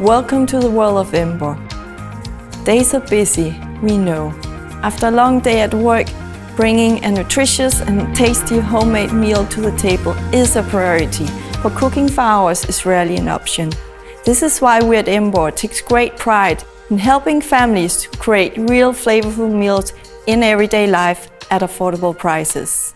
Welcome to the world of Enborg. Days are busy, we know. After a long day at work, bringing a nutritious and tasty homemade meal to the table is a priority, but cooking for hours is rarely an option. This is why we at Enborg take great pride in helping families to create real flavorful meals in everyday life at affordable prices.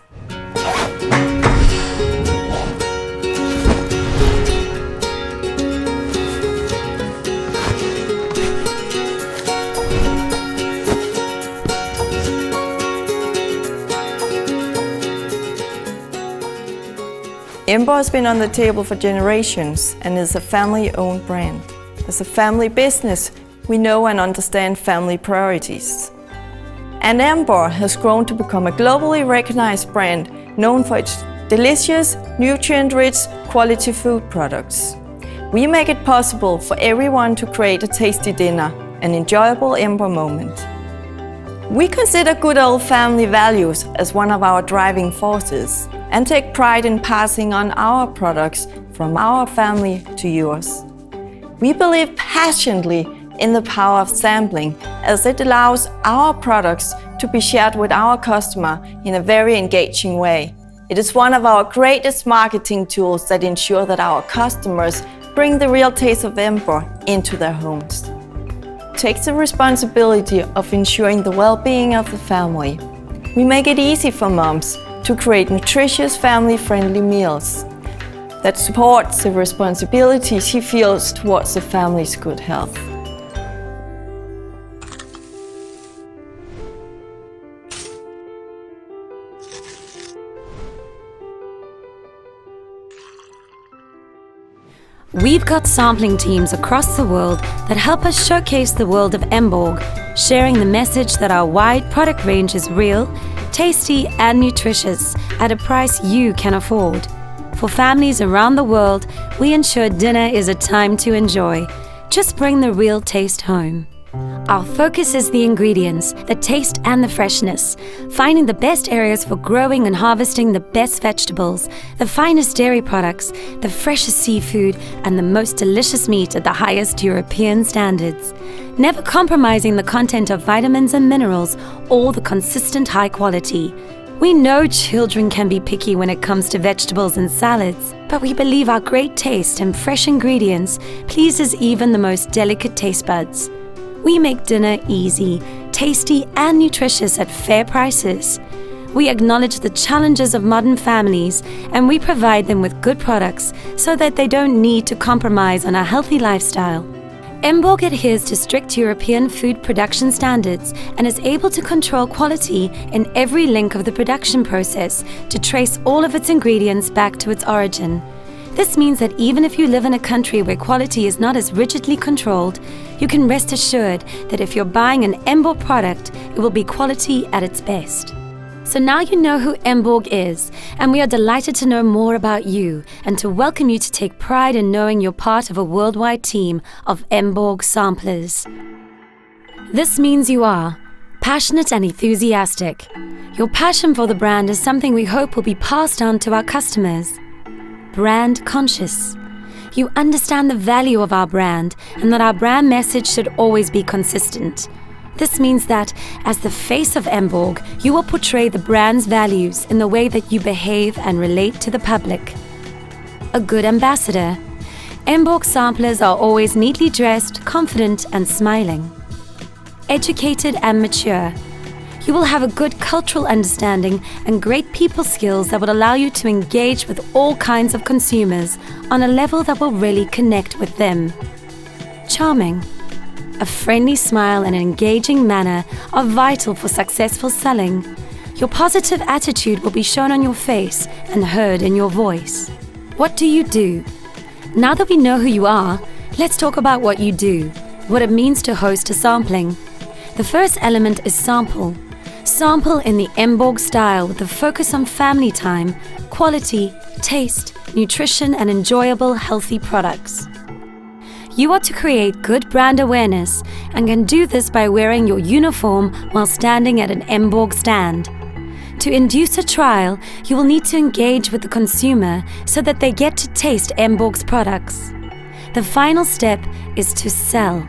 Enborg has been on the table for generations and is a family-owned brand. As a family business, we know and understand family priorities. And Enborg has grown to become a globally recognized brand known for its delicious, nutrient-rich, quality food products. We make it possible for everyone to create a tasty dinner, an enjoyable Enborg moment. We consider good old family values as one of our driving forces and take pride in passing on our products from our family to yours. We believe passionately in the power of sampling, as it allows our products to be shared with our customer in a very engaging way. It is one of our greatest marketing tools that ensure that our customers bring the real taste of Enborg into their homes. Takes the responsibility of ensuring the well-being of the family. We make it easy for moms to create nutritious, family-friendly meals that supports the responsibility she feels towards the family's good health. We've got sampling teams across the world that help us showcase the world of Enborg, sharing the message that our wide product range is real, tasty and nutritious at a price you can afford. For families around the world, we ensure dinner is a time to enjoy. Just bring the real taste home. Our focus is the ingredients, the taste and the freshness, finding the best areas for growing and harvesting the best vegetables, the finest dairy products, the freshest seafood, and the most delicious meat at the highest European standards. Never compromising the content of vitamins and minerals or the consistent high quality. We know children can be picky when it comes to vegetables and salads, but we believe our great taste and fresh ingredients pleases even the most delicate taste buds. We make dinner easy, tasty and nutritious at fair prices. We acknowledge the challenges of modern families and we provide them with good products so that they don't need to compromise on a healthy lifestyle. Enborg adheres to strict European food production standards and is able to control quality in every link of the production process to trace all of its ingredients back to its origin. This means that even if you live in a country where quality is not as rigidly controlled, you can rest assured that if you're buying an Enborg product, it will be quality at its best. So now you know who Enborg is, and we are delighted to know more about you and to welcome you to take pride in knowing you're part of a worldwide team of Enborg samplers. This means you are passionate and enthusiastic. Your passion for the brand is something we hope will be passed on to our customers. Brand conscious. You understand the value of our brand and that our brand message should always be consistent. This means that, as the face of Enborg, you will portray the brand's values in the way that you behave and relate to the public. A good ambassador. Enborg samplers are always neatly dressed, confident and smiling. Educated and mature. You will have a good cultural understanding and great people skills that will allow you to engage with all kinds of consumers on a level that will really connect with them. Charming. A friendly smile and an engaging manner are vital for successful selling. Your positive attitude will be shown on your face and heard in your voice. What do you do? Now that we know who you are, let's talk about what you do, what it means to host a sampling. The first element is sample. Sample in the Enborg style with a focus on family time, quality, taste, nutrition and enjoyable healthy products. You are to create good brand awareness and can do this by wearing your uniform while standing at an Enborg stand. To induce a trial, you will need to engage with the consumer so that they get to taste Enborg's products. The final step is to sell.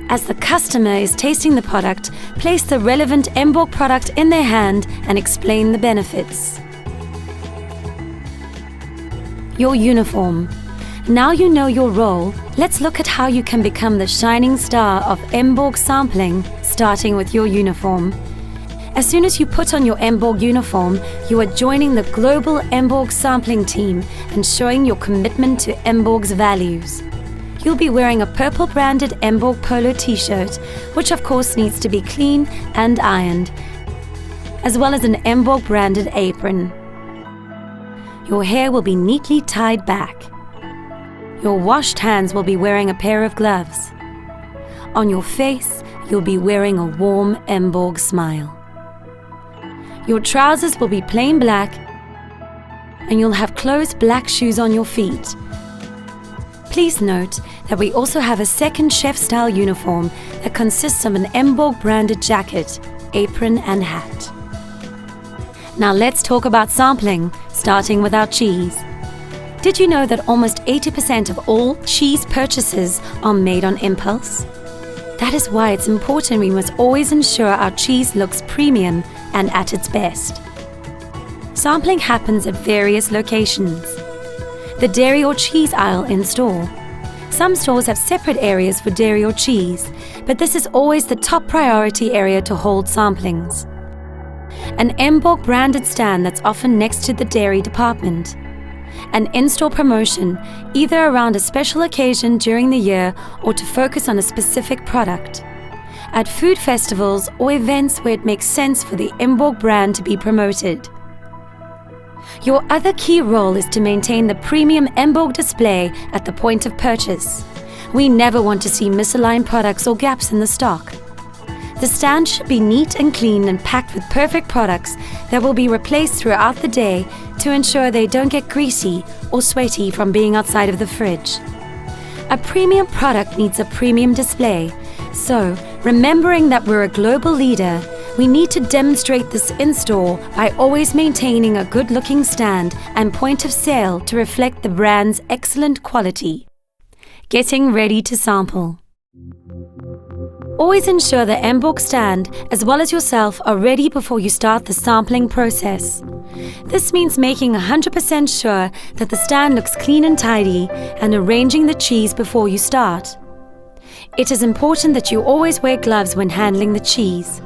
As the customer is tasting the product, place the relevant Emborg product in their hand and explain the benefits. Your uniform. Now you know your role, let's look at how you can become the shining star of Emborg sampling, starting with your uniform. As soon as you put on your Emborg uniform, you are joining the global Emborg sampling team and showing your commitment to Emborg's values. You'll be wearing a purple branded Emborg polo t-shirt, which of course needs to be clean and ironed, as well as an Emborg branded apron. Your hair will be neatly tied back. Your washed hands will be wearing a pair of gloves. On your face, you'll be wearing a warm Emborg smile. Your trousers will be plain black, and you'll have closed black shoes on your feet. Please note that we also have a second chef-style uniform that consists of an Emborg branded jacket, apron and hat. Now let's talk about sampling, starting with our cheese. Did you know that almost 80% of all cheese purchases are made on impulse? That is why it's important we must always ensure our cheese looks premium and at its best. Sampling happens at various locations. The dairy or cheese aisle in store. Some stores have separate areas for dairy or cheese, but this is always the top priority area to hold samplings. An Emborg branded stand that's often next to the dairy department. An in-store promotion, either around a special occasion during the year or to focus on a specific product. At food festivals or events where it makes sense for the Emborg brand to be promoted. Your other key role is to maintain the premium Emborg display at the point of purchase. We never want to see misaligned products or gaps in the stock. The stand should be neat and clean and packed with perfect products that will be replaced throughout the day to ensure they don't get greasy or sweaty from being outside of the fridge. A premium product needs a premium display, so remembering that we're a global leader, we need to demonstrate this in-store by always maintaining a good-looking stand and point of sale to reflect the brand's excellent quality. Getting ready to sample. Always ensure the Emborg stand as well as yourself are ready before you start the sampling process. This means making 100% sure that the stand looks clean and tidy and arranging the cheese before you start. It is important that you always wear gloves when handling the cheese.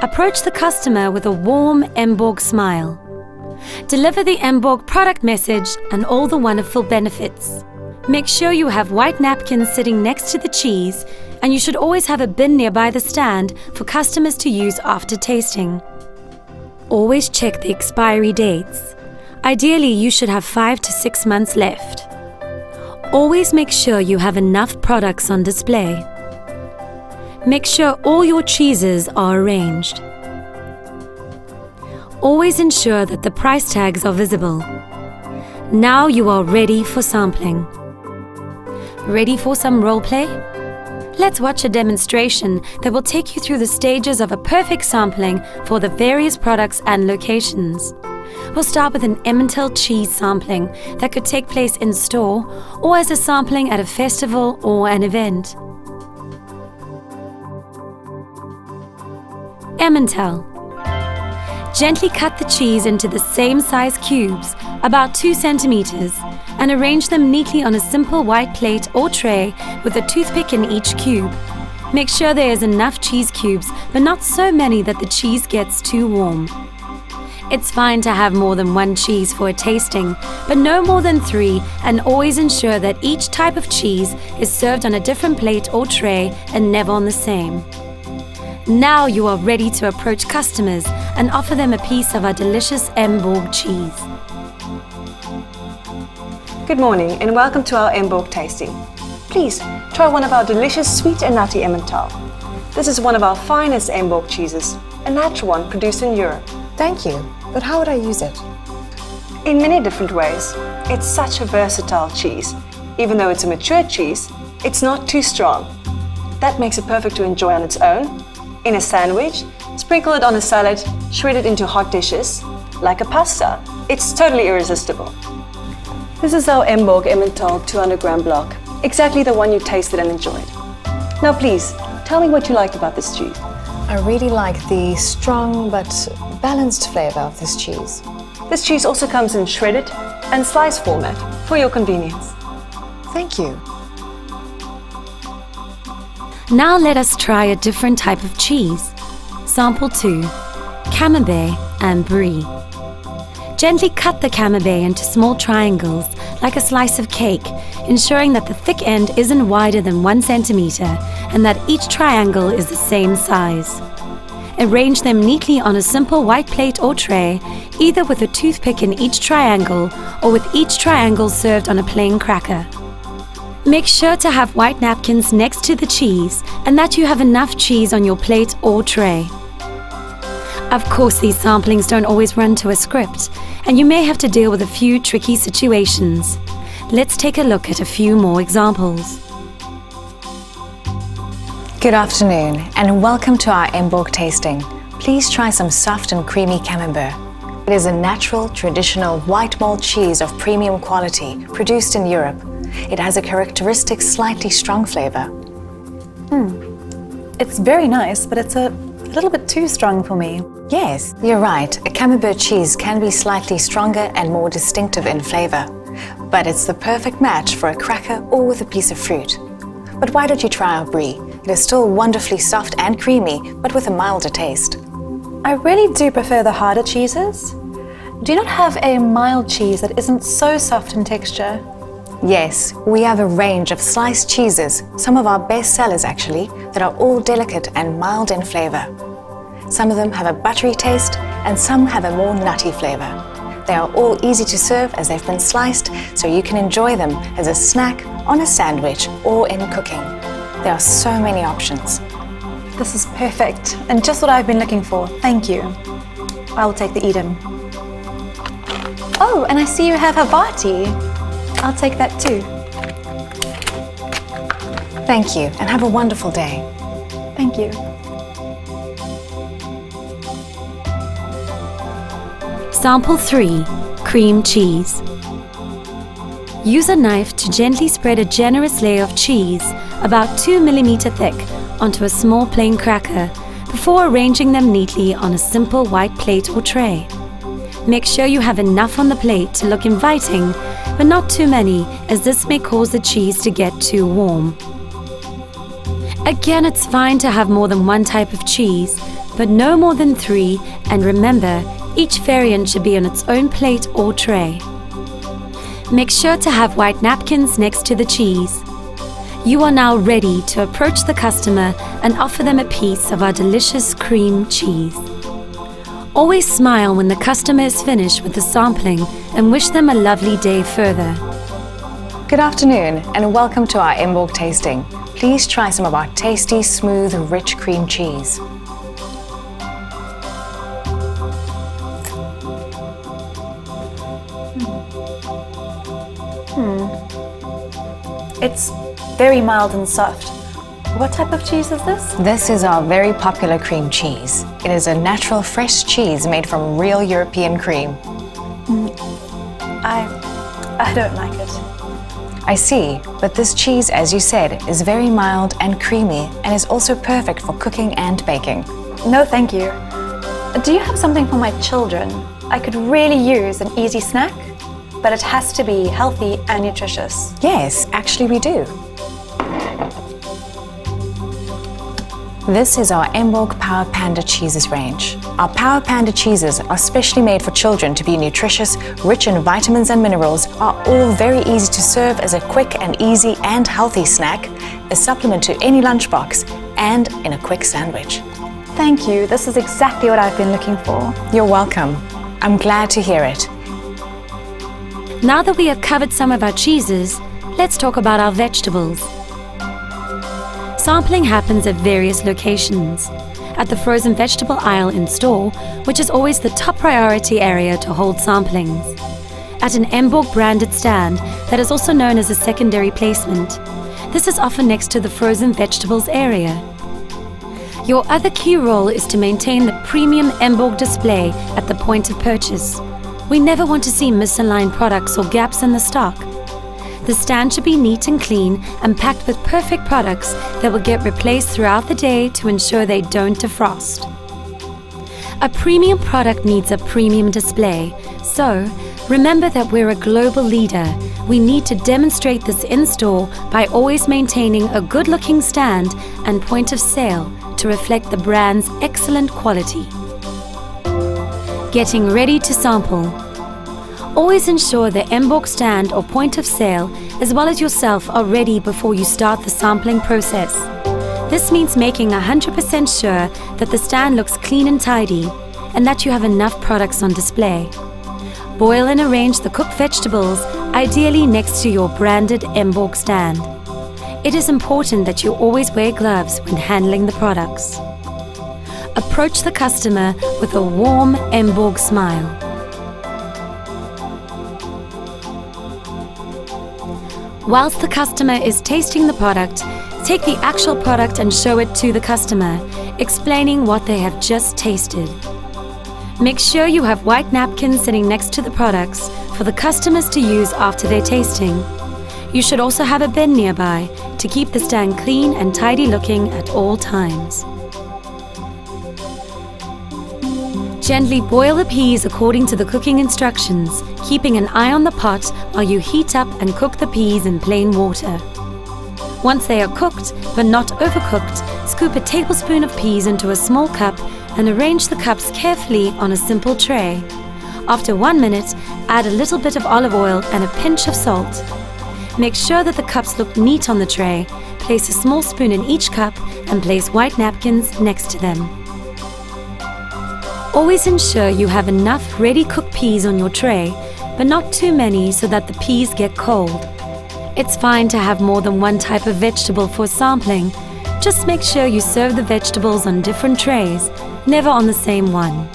Approach the customer with a warm Emborg smile. Deliver the Emborg product message and all the wonderful benefits. Make sure you have white napkins sitting next to the cheese, and you should always have a bin nearby the stand for customers to use after tasting. Always check the expiry dates. Ideally, you should have 5 to 6 months left. Always make sure you have enough products on display. Make sure all your cheeses are arranged. Always ensure that the price tags are visible. Now you are ready for sampling. Ready for some role play? Let's watch a demonstration that will take you through the stages of a perfect sampling for the various products and locations. We'll start with an Emmental cheese sampling that could take place in store or as a sampling at a festival or an event. Emmental. Gently cut the cheese into the same size cubes, about 2 centimeters, and arrange them neatly on a simple white plate or tray with a toothpick in each cube. Make sure there is enough cheese cubes, but not so many that the cheese gets too warm. It's fine to have more than 1 cheese for a tasting, but no more than 3, and always ensure that each type of cheese is served on a different plate or tray and never on the same. Now you are ready to approach customers and offer them a piece of our delicious Emborg cheese. Good morning and welcome to our Emborg tasting. Please try one of our delicious sweet and nutty Emmental. This is one of our finest Emborg cheeses, a natural one produced in Europe. Thank you, but how would I use it? In many different ways. It's such a versatile cheese. Even though it's a mature cheese, it's not too strong. That makes it perfect to enjoy on its own, in a sandwich, sprinkle it on a salad, shred it into hot dishes, like a pasta. It's totally irresistible. This is our Emborg Emmental 200 gram block. Exactly the one you tasted and enjoyed. Now please, tell me what you liked about this cheese. I really like the strong but balanced flavor of this cheese. This cheese also comes in shredded and sliced format for your convenience. Thank you. Now let us try a different type of cheese. Sample 2, Camembert and Brie. Gently cut the Camembert into small triangles, like a slice of cake, ensuring that the thick end isn't wider than 1 centimeter and that each triangle is the same size. Arrange them neatly on a simple white plate or tray, either with a toothpick in each triangle or with each triangle served on a plain cracker. Make sure to have white napkins next to the cheese and that you have enough cheese on your plate or tray. Of course, these samplings don't always run to a script, and you may have to deal with a few tricky situations. Let's take a look at a few more examples. Good afternoon and welcome to our Enborg tasting. Please try some soft and creamy Camembert. It is a natural, traditional white malt cheese of premium quality produced in Europe. It has a characteristic, slightly strong flavor. It's very nice, but it's a little bit too strong for me. Yes, you're right. A Camembert cheese can be slightly stronger and more distinctive in flavor. But it's the perfect match for a cracker or with a piece of fruit. But why don't you try our Brie? It is still wonderfully soft and creamy, but with a milder taste. I really do prefer the harder cheeses. Do you not have a mild cheese that isn't so soft in texture? Yes, we have a range of sliced cheeses, some of our best sellers actually, that are all delicate and mild in flavor. Some of them have a buttery taste and some have a more nutty flavor. They are all easy to serve as they've been sliced, so you can enjoy them as a snack, on a sandwich, or in cooking. There are so many options. This is perfect and just what I've been looking for. Thank you. I will take the Eden. Oh, and I see you have Havarti. I'll take that too. Thank you and have a wonderful day. Thank you. Sample 3, cream cheese. Use a knife to gently spread a generous layer of cheese, about 2 mm thick, onto a small plain cracker before arranging them neatly on a simple white plate or tray. Make sure you have enough on the plate to look inviting, but not too many, as this may cause the cheese to get too warm. Again, it's fine to have more than one type of cheese, but no more than 3, and remember, each variant should be on its own plate or tray. Make sure to have white napkins next to the cheese. You are now ready to approach the customer and offer them a piece of our delicious cream cheese. Always smile when the customer is finished with the sampling and wish them a lovely day further. Good afternoon and welcome to our Emborg tasting. Please try some of our tasty, smooth, rich cream cheese. It's very mild and soft. What type of cheese is this? This is our very popular cream cheese. It is a natural fresh cheese made from real European cream. I don't like it. I see, but this cheese, as you said, is very mild and creamy and is also perfect for cooking and baking. No, thank you. Do you have something for my children? I could really use an easy snack, but it has to be healthy and nutritious. Yes, actually we do. This is our Emborg Power Panda cheeses range. Our Power Panda cheeses are specially made for children to be nutritious, rich in vitamins and minerals, are all very easy to serve as a quick and easy and healthy snack, a supplement to any lunchbox, and in a quick sandwich. Thank you. This is exactly what I've been looking for. You're welcome. I'm glad to hear it. Now that we have covered some of our cheeses, let's talk about our vegetables. Sampling happens at various locations. At the frozen vegetable aisle in store, which is always the top priority area to hold samplings. At an Emborg branded stand that is also known as a secondary placement. This is often next to the frozen vegetables area. Your other key role is to maintain the premium Emborg display at the point of purchase. We never want to see misaligned products or gaps in the stock. The stand should be neat and clean and packed with perfect products that will get replaced throughout the day to ensure they don't defrost. A premium product needs a premium display, so remember that we're a global leader. We need to demonstrate this in-store by always maintaining a good-looking stand and point of sale to reflect the brand's excellent quality. Getting ready to sample. Always ensure the Enborg stand or point of sale, as well as yourself, are ready before you start the sampling process. This means making 100% sure that the stand looks clean and tidy, and that you have enough products on display. Boil and arrange the cooked vegetables, ideally next to your branded Enborg stand. It is important that you always wear gloves when handling the products. Approach the customer with a warm Enborg smile. Whilst the customer is tasting the product, take the actual product and show it to the customer, explaining what they have just tasted. Make sure you have white napkins sitting next to the products for the customers to use after their tasting. You should also have a bin nearby to keep the stand clean and tidy looking at all times. Gently boil the peas according to the cooking instructions, keeping an eye on the pot while you heat up and cook the peas in plain water. Once they are cooked, but not overcooked, scoop a tablespoon of peas into a small cup and arrange the cups carefully on a simple tray. After 1 minute, add a little bit of olive oil and a pinch of salt. Make sure that the cups look neat on the tray. Place a small spoon in each cup and place white napkins next to them. Always ensure you have enough ready-cooked peas on your tray, but not too many so that the peas get cold. It's fine to have more than one type of vegetable for sampling. Just make sure you serve the vegetables on different trays, never on the same one.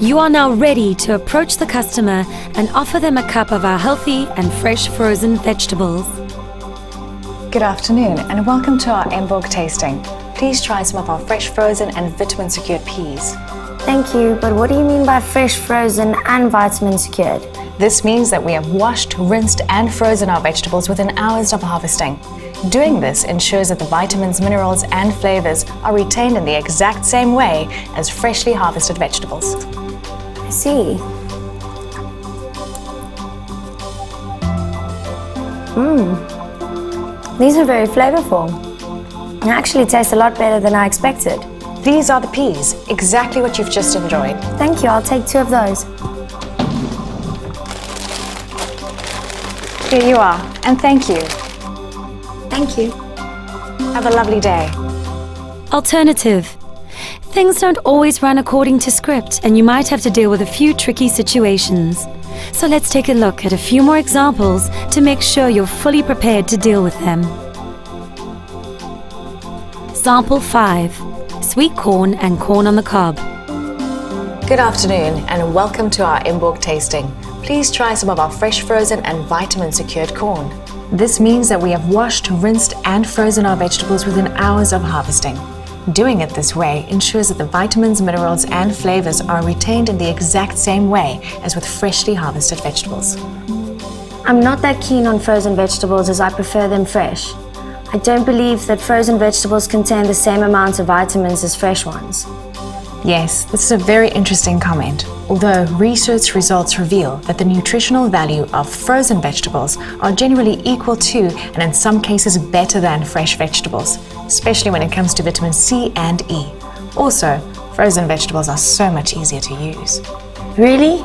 You are now ready to approach the customer and offer them a cup of our healthy and fresh frozen vegetables. Good afternoon and welcome to our Emborg tasting. Please try some of our fresh frozen and vitamin secured peas. Thank you, but what do you mean by fresh frozen and vitamin secured? This means that we have washed, rinsed and frozen our vegetables within hours of harvesting. Doing this ensures that the vitamins, minerals and flavors are retained in the exact same way as freshly harvested vegetables. I see. These are very flavorful. They actually taste a lot better than I expected. These are the peas, exactly what you've just enjoyed. Thank you, I'll take 2 of those. Here you are, and thank you. Thank you. Have a lovely day. Alternative. Things don't always run according to script, and you might have to deal with a few tricky situations. So let's take a look at a few more examples to make sure you're fully prepared to deal with them. Sample 5. Sweet corn and corn on the cob. Good afternoon and welcome to our Emborg tasting. Please try some of our fresh frozen and vitamin secured corn. This means that we have washed, rinsed and frozen our vegetables within hours of harvesting. Doing it this way ensures that the vitamins, minerals and flavors are retained in the exact same way as with freshly harvested vegetables. I'm not that keen on frozen vegetables as I prefer them fresh. I don't believe that frozen vegetables contain the same amount of vitamins as fresh ones. Yes, this is a very interesting comment. Although research results reveal that the nutritional value of frozen vegetables are generally equal to, and in some cases better than, fresh vegetables, especially when it comes to vitamin C and E. Also, frozen vegetables are so much easier to use. Really?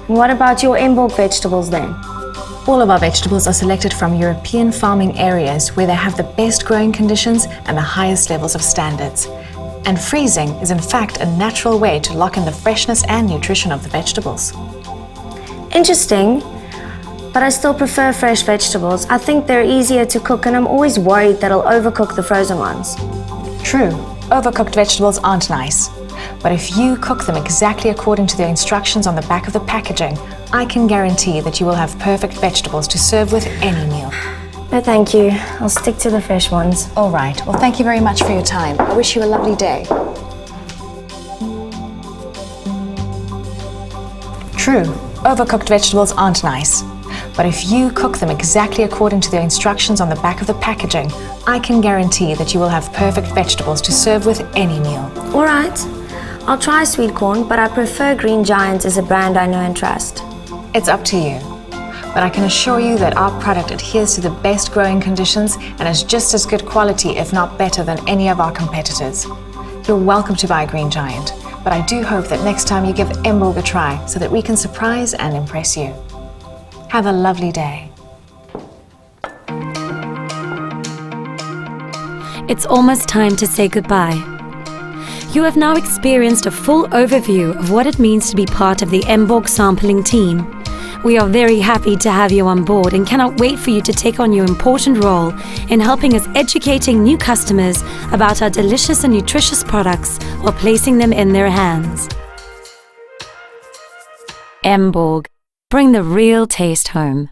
What about your Enborg vegetables then? All of our vegetables are selected from European farming areas where they have the best growing conditions and the highest levels of standards. And freezing is in fact a natural way to lock in the freshness and nutrition of the vegetables. Interesting, but I still prefer fresh vegetables. I think they're easier to cook and I'm always worried that I'll overcook the frozen ones. True, overcooked vegetables aren't nice. But if you cook them exactly according to the instructions on the back of the packaging, I can guarantee that you will have perfect vegetables to serve with any meal. No, thank you. I'll stick to the fresh ones. All right. Well, thank you very much for your time. I wish you a lovely day. True, overcooked vegetables aren't nice. But if you cook them exactly according to the instructions on the back of the packaging, I can guarantee that you will have perfect vegetables to serve with any meal. All right. I'll try sweet corn, but I prefer Green Giant as a brand I know and trust. It's up to you. But I can assure you that our product adheres to the best growing conditions and is just as good quality, if not better, than any of our competitors. You're welcome to buy Green Giant, but I do hope that next time you give Enborg a try so that we can surprise and impress you. Have a lovely day. It's almost time to say goodbye. You have now experienced a full overview of what it means to be part of the Enborg sampling team. We are very happy to have you on board and cannot wait for you to take on your important role in helping us educating new customers about our delicious and nutritious products while placing them in their hands. Enborg, bring the real taste home.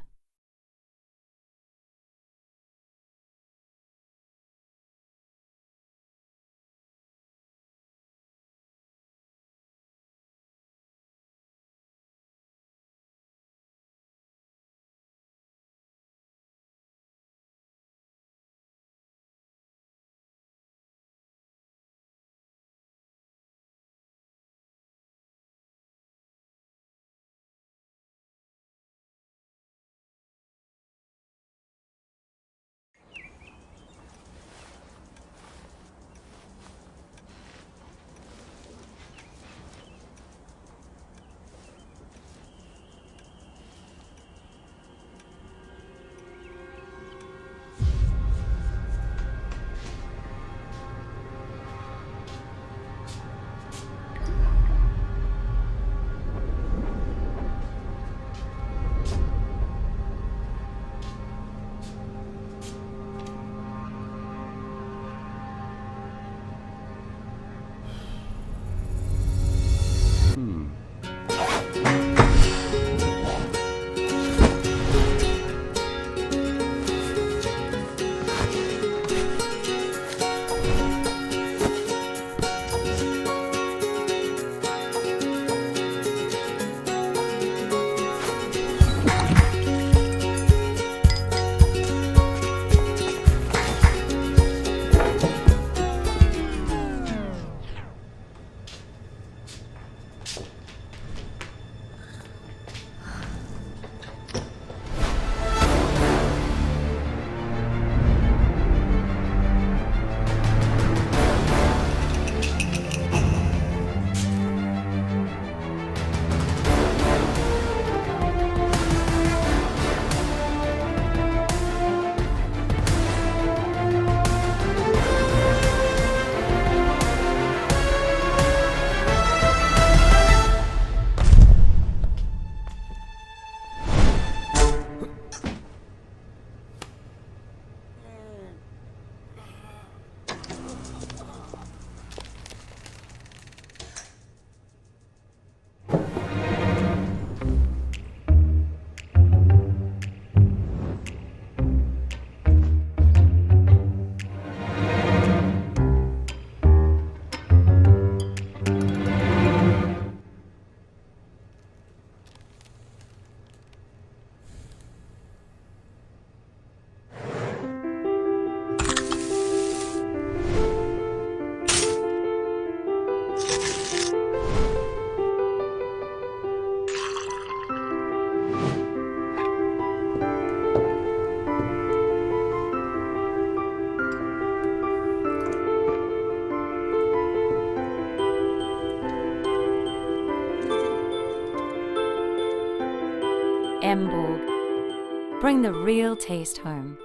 Enborg, bring the real taste home.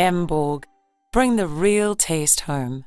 Emborg. Bring the real taste home.